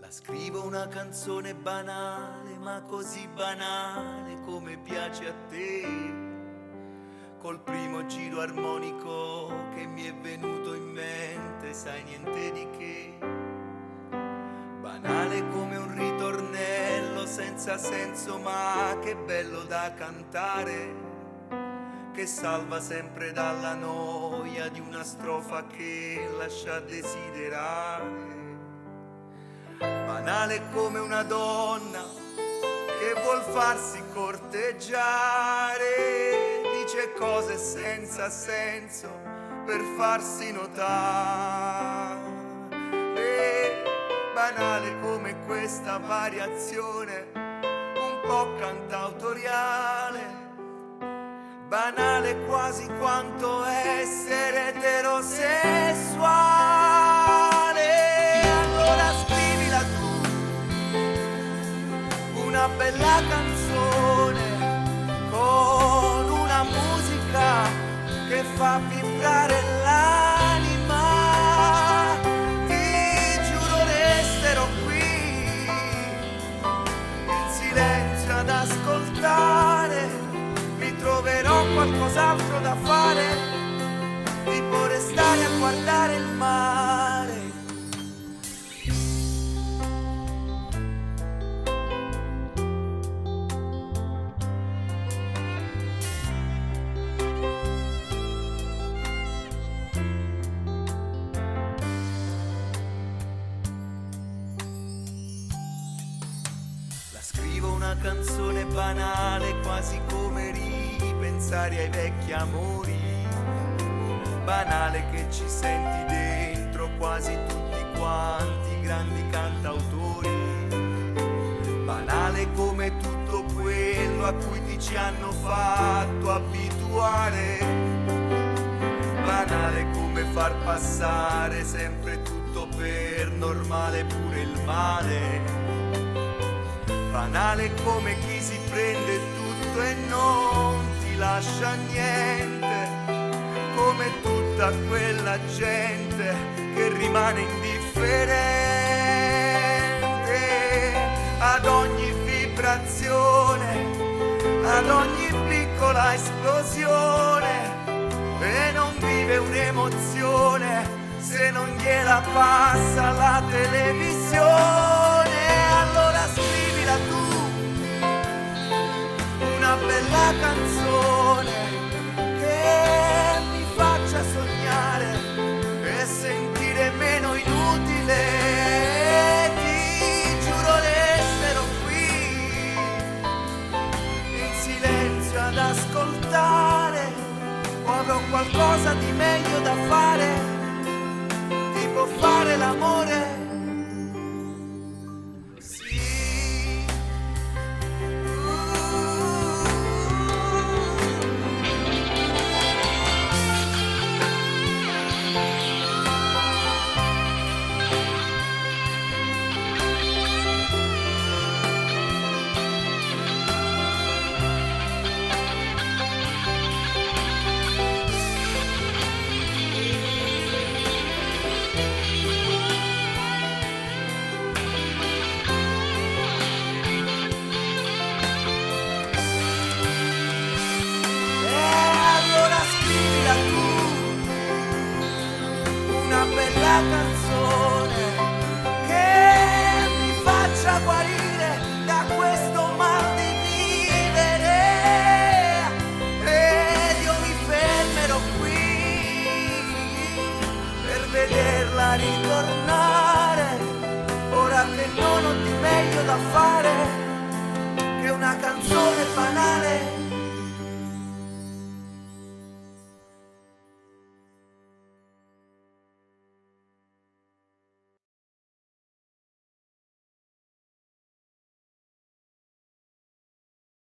Scrivo una canzone banale, ma così banale come piace a te. Col primo giro armonico che mi è venuto in mente, sai niente di che. Banale come un ritornello senza senso, ma che bello da cantare, che salva sempre dalla noia di una strofa che lascia desiderare. Banale come una donna che vuol farsi corteggiare, dice cose senza senso per farsi notare. Banale come questa variazione un po' cantautoriale, banale quasi quanto essere eterosessuale. Allora scrivila tu, una bella canzone con una musica che fa vibrare l'anima. Ti giuro resterò qui in silenzio ad ascoltare, mi troverò qualcos'altro da fare, tipo restare a guardare il mare. Scrivo una canzone banale, quasi come ripensare ai vecchi amori. Banale che ci senti dentro quasi tutti quanti grandi cantautori. Banale come tutto quello a cui ti ci hanno fatto abituare. Banale come far passare sempre tutto per normale, pure il male. Banale come chi si prende tutto e non ti lascia niente, come tutta quella gente che rimane indifferente ad ogni vibrazione, ad ogni piccola esplosione, e non vive un'emozione se non gliela passa la televisione. Allora scrivila tu, una bella canzone che mi faccia sognare e sentire meno inutile. Ti giuro resterò qui in silenzio ad ascoltare, o avrò qualcosa di meglio da fare, tipo fare l'amore. Una bella canzone che mi faccia guarire da questo mal di vivere, ed io mi fermerò qui per vederla ritornare, ora che non ho di meglio da fare che una canzone banale.